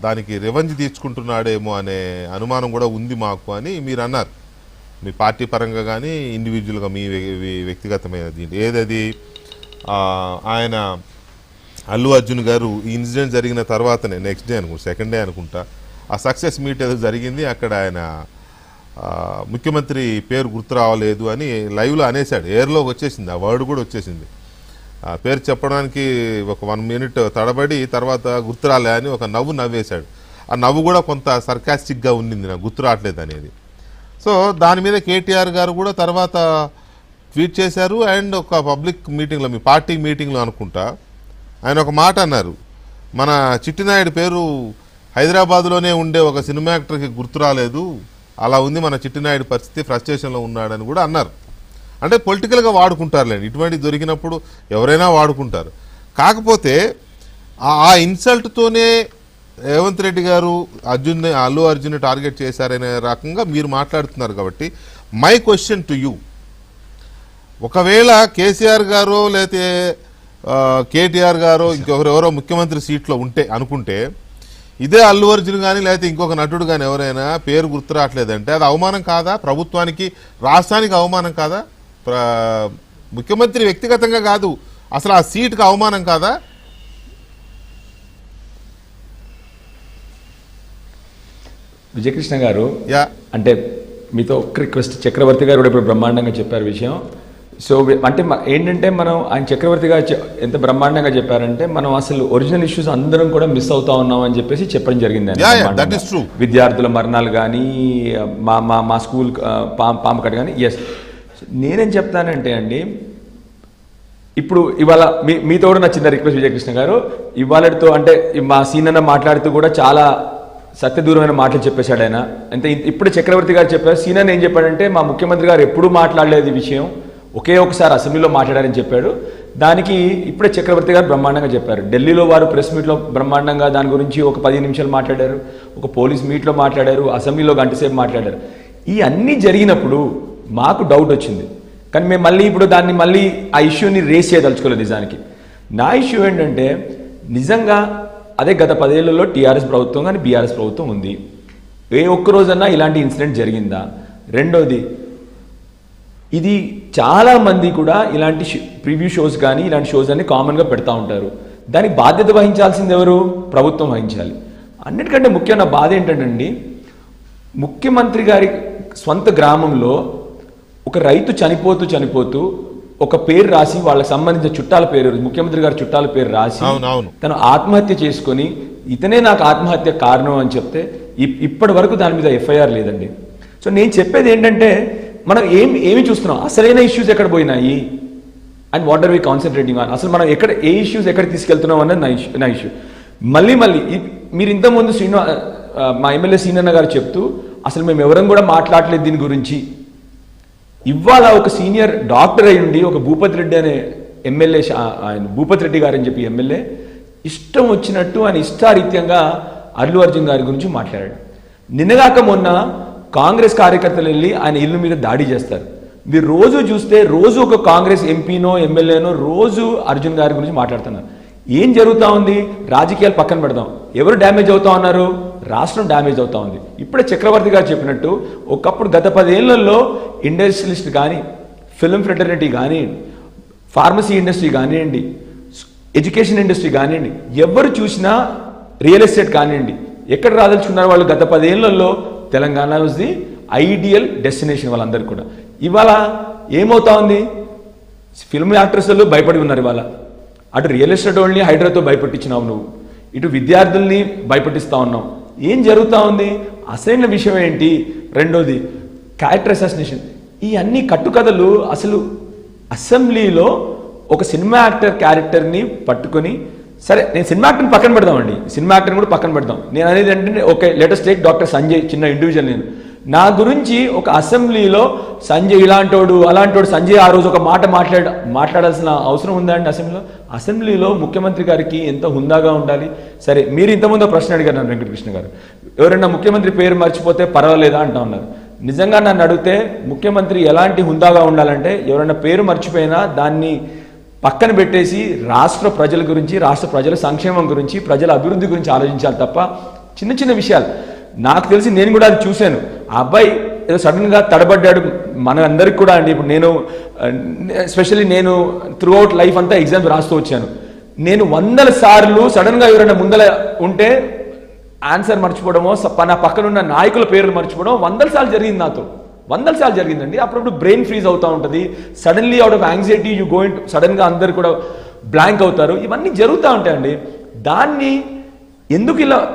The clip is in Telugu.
దానికి రెవెంజ్ తీర్చుకుంటున్నాడేమో అనే అనుమానం కూడా ఉంది మాకు అని మీరు అన్నారు. మీ పార్టీ పరంగా కానీ ఇండివిజువల్గా మీ వ్యక్తిగతమైన దీంట్లో ఏదది ఆయన అల్లు అర్జున్ గారు ఈ ఇన్సిడెంట్ జరిగిన తర్వాతనే నెక్స్ట్ డే అనుకుంటా, సెకండ్ డే అనుకుంటా, ఆ సక్సెస్ మీట్ ఏదో జరిగింది. అక్కడ ఆయన ముఖ్యమంత్రి పేరు గుర్తు రావలేదు అని లైవ్లో అనేసాడు. ఎయిర్లోకి వచ్చేసింది, ఆ వర్డ్ కూడా వచ్చేసింది. ఆ పేరు చెప్పడానికి ఒక 1 minute తడబడి తర్వాత గుర్తు రాలే అని ఒక నవ్వేశాడు. ఆ నవ్వు కూడా కొంత సర్కాస్టిక్గా ఉండింది, నాకు గుర్తు రావట్లేదు అనేది. సో దాని మీద కేటీఆర్ గారు కూడా తర్వాత ట్వీట్ చేశారు. అండ్ ఒక పబ్లిక్ మీటింగ్లో, మీ పార్టీ మీటింగ్లో అనుకుంటా, ఆయన ఒక మాట అన్నారు, మన చిట్టినాయుడు పేరు హైదరాబాద్లోనే ఉండే ఒక సినిమా యాక్టర్కి గుర్తు రాలేదు, అలా ఉంది మన చిట్టినాయుడు పరిస్థితి, ఫ్రస్ట్రేషన్లో ఉన్నాడని కూడా అన్నారు. అంటే పొలిటికల్గా వాడుకుంటారులేండి, ఇటువంటి దొరికినప్పుడు ఎవరైనా వాడుకుంటారు. కాకపోతే ఆ ఇన్సల్ట్తోనే రేవంత్ రెడ్డి గారు అల్లు అర్జున్ టార్గెట్ చేశారనే రకంగా మీరు మాట్లాడుతున్నారు. కాబట్టి మై క్వశ్చన్ టు యూ, ఒకవేళ కేసీఆర్ గారు లేకపోతే కేటీఆర్ గారు ఇంకెవరెవరో ముఖ్యమంత్రి సీట్లో అనుకుంటే ఇదే అల్లు అర్జున్ కానీ లేకపోతే ఇంకొక నటుడు కానీ ఎవరైనా పేరు గుర్తు రావట్లేదంటే అది అవమానం కాదా? ప్రభుత్వానికి, రాష్ట్రానికి అవమానం కాదా? ముఖ్యమంత్రి వ్యక్తిగతంగా కాదు, అసలు ఆ సీటుకి అవమానం కాదా? విజయకృష్ణ గారు, అంటే మీతో ఒక్క రిక్వెస్ట్, చక్రవర్తి గారు కూడా ఇప్పుడు బ్రహ్మాండంగా చెప్పారు విషయం. సో అంటే ఏంటంటే మనం ఆయన చక్రవర్తి గారు ఎంత బ్రహ్మాండంగా చెప్పారంటే మనం అసలు ఒరిజినల్ ఇష్యూస్ అందరం కూడా మిస్ అవుతా ఉన్నాం అని చెప్పేసి చెప్పడం జరిగింది. విద్యార్థుల మరణాలు కానీ, మా స్కూల్ పామకట్ కానీ. ఎస్, నేనేం చెప్తానంటే అండి, ఇప్పుడు ఇవాళ మీతో కూడా నా చిన్న రిక్వెస్ట్ విజయకృష్ణ గారు, ఇవాళతో అంటే మా సీనన్న మాట్లాడుతూ కూడా చాలా సత్యదూరమైన మాటలు చెప్పేశాడు ఆయన. అంటే ఇప్పుడు చక్రవర్తి గారు చెప్పారు, సీనన్న ఏం చెప్పాడంటే మా ముఖ్యమంత్రి గారు ఎప్పుడూ మాట్లాడలేదు ఈ విషయం, ఒకే ఒకసారి అసెంబ్లీలో మాట్లాడారని చెప్పాడు. దానికి ఇప్పుడే చక్రవర్తి గారు బ్రహ్మాండంగా చెప్పారు. ఢిల్లీలో వారు ప్రెస్ మీట్లో బ్రహ్మాండంగా దాని గురించి ఒక 10 నిమిషాలు మాట్లాడారు, ఒక పోలీస్ మీట్లో మాట్లాడారు, అసెంబ్లీలో గంటసేపు మాట్లాడారు. ఈ అన్నీ జరిగినప్పుడు మాకు డౌట్ వచ్చింది, కానీ మేము మళ్ళీ ఇప్పుడు దాన్ని మళ్ళీ ఆ ఇష్యూని రేస్ చేయదలుచుకోలేదు. నిజానికి నా ఇష్యూ ఏంటంటే, నిజంగా అదే గత 10 ఏళ్లలో టీఆర్ఎస్ ప్రభుత్వం కానీ బీఆర్ఎస్ ప్రభుత్వం ఉంది, ఏ ఒక్కరోజన్నా ఇలాంటి ఇన్సిడెంట్ జరిగిందా? రెండోది, ఇది చాలామంది కూడా ఇలాంటి ప్రివ్యూ షోస్ కానీ ఇలాంటి షోస్ అన్ని కామన్గా పెడతా ఉంటారు. దానికి బాధ్యత వహించాల్సింది ఎవరు? ప్రభుత్వం వహించాలి. అన్నిటికంటే ముఖ్యమైన బాధ ఏంటంటే, ముఖ్యమంత్రి గారి స్వంత గ్రామంలో ఒక రైతు చనిపోతూ ఒక పేరు రాసి, వాళ్ళకి సంబంధించిన చుట్టాల పేరు, ముఖ్యమంత్రి గారి చుట్టాల పేరు రాసి తను ఆత్మహత్య చేసుకొని ఇతనే నాకు ఆత్మహత్య కారణం అని చెప్తే ఇప్పటి వరకు దాని మీద ఎఫ్ఐఆర్ లేదండి. సో నేను చెప్పేది ఏంటంటే, మనం ఏమి చూస్తున్నాం, అసలైన ఇష్యూస్ ఎక్కడ పోయినాయి and what are we concentrating on, అసలు మనం ఏ ఇష్యూస్ ఎక్కడ తీసుకెళ్తున్నాం అన్నది నా ఇష్యూ. మళ్ళీ మీరు ఇంతకుముందు మా ఎమ్మెల్యే సీనన్న గారు చెప్తూ అసలు మేము ఎవరం కూడా మాట్లాడలేదు దీని గురించి. ఇవాళ ఒక సీనియర్ డాక్టర్ అయి ఉండి ఒక భూపతి రెడ్డి అనే ఎమ్మెల్యే, ఆయన భూపతి రెడ్డి గారు అని చెప్పి ఎమ్మెల్యే ఇష్టం వచ్చినట్టు ఆయన ఇష్టారీత్యంగా అల్లు అర్జున్ గారి గురించి మాట్లాడాడు. నిన్నగాక మొన్న కాంగ్రెస్ కార్యకర్తలు వెళ్ళి ఆయన ఇల్లు మీద దాడి చేస్తారు. మీరు రోజు చూస్తే రోజు ఒక కాంగ్రెస్ ఎంపీనో ఎమ్మెల్యేనో రోజు అర్జున్ గారి గురించి మాట్లాడుతున్నారు. ఏం జరుగుతూ ఉంది? రాజకీయాలు పక్కన పెడదాం, ఎవరు డ్యామేజ్ అవుతా ఉన్నారు? రాష్ట్రం డ్యామేజ్ అవుతా ఉంది. ఇప్పుడే చక్రవర్తి గారు చెప్పినట్టు ఒకప్పుడు గత 10 ఏళ్లలో ఇండస్ట్రియలిస్ట్ కానీ, ఫిల్మ్ ఫ్రెటర్నిటీ కానివ్వండి, ఫార్మసీ ఇండస్ట్రీ కానివ్వండి, ఎడ్యుకేషన్ ఇండస్ట్రీ కానివ్వండి, ఎవరు చూసినా రియల్ ఎస్టేట్ కానివ్వండి, ఎక్కడ రాదలుచుకున్నారు వాళ్ళు? గత 10 ఏళ్లలో Telangana was the ideal destination వాళ్ళందరూ కూడా. ఇవాళ ఏమవుతా ఉంది? ఫిల్మ్ యాక్ట్రెస్లు భయపడి ఉన్నారు. ఇవాళ అటు రియల్ ఎస్టేట్ వాళ్ళని హైడ్రాతో భయపెట్టించినావు నువ్వు, ఇటు విద్యార్థుల్ని భయపెట్టిస్తూ ఉన్నావు. ఏం జరుగుతూ ఉంది? అసలైన విషయం ఏంటి? రెండోది క్యారెక్టర్ అసాసినేషన్. ఈ అన్ని కట్టుకథలు అసలు అసెంబ్లీలో ఒక సినిమా యాక్టర్ క్యారెక్టర్ని పట్టుకొని, సరే నేను సినిమా యాక్టర్ని పక్కన పెడదామండి, సినిమా యాక్టర్ని కూడా పక్కన పెడదాం. నేను అనేది ఏంటంటే, okay latest take doctor Sanjay, చిన్న ఇండివిజువల్. నా గురించి ఒక అసెంబ్లీలో సంజయ్ ఇలాంటోడు అలాంటోడు, సంజయ్ ఆ రోజు ఒక మాట మాట్లాడాల్సిన అవసరం ఉందా అండి? అసెంబ్లీలో ముఖ్యమంత్రి గారికి ఎంత హుందాగా ఉండాలి. సరే, మీరు ఇంతకుముందు ప్రశ్న అడిగారు నన్ను, వెంకటకృష్ణ గారు, ఎవరైనా ముఖ్యమంత్రి పేరు మర్చిపోతే పర్వాలేదా అంటా ఉన్నారు. నిజంగా నన్ను అడిగితే ముఖ్యమంత్రి ఎలాంటి హుందాగా ఉండాలంటే, ఎవరైనా పేరు మర్చిపోయినా దాన్ని పక్కన పెట్టేసి రాష్ట్ర ప్రజల గురించి, రాష్ట్ర ప్రజల సంక్షేమం గురించి, ప్రజల అభివృద్ధి గురించి ఆలోచించాలి తప్ప చిన్న చిన్న విషయాలు. నాకు తెలిసి నేను కూడా అది చూశాను. ఆ అబ్బాయి ఏదో సడన్గా తడబడ్డాడు. మన అందరికి కూడా అండి, ఇప్పుడు నేను ఎస్పెషల్లీ నేను త్రూ అవుట్ లైఫ్ అంతా ఎగ్జామ్స్ రాస్తూ వచ్చాను. నేను 100 సార్లు సడన్గా ఎవరైనా ముందర ఉంటే ఆన్సర్ మర్చిపోవడమో, నా పక్కన ఉన్న నాయకుల పేర్లు మర్చిపోవడం 100 సార్లు జరిగింది నాతో. 100 సార్లు జరిగిందండి. అప్పుడప్పుడు బ్రెయిన్ ఫ్రీజ్ అవుతూ ఉంటుంది. Suddenly out of anxiety you going, సడన్గా అందరు కూడా బ్లాంక్ అవుతారు. ఇవన్నీ జరుగుతూ ఉంటాయండి. దాన్ని ఎందుకు ఇలా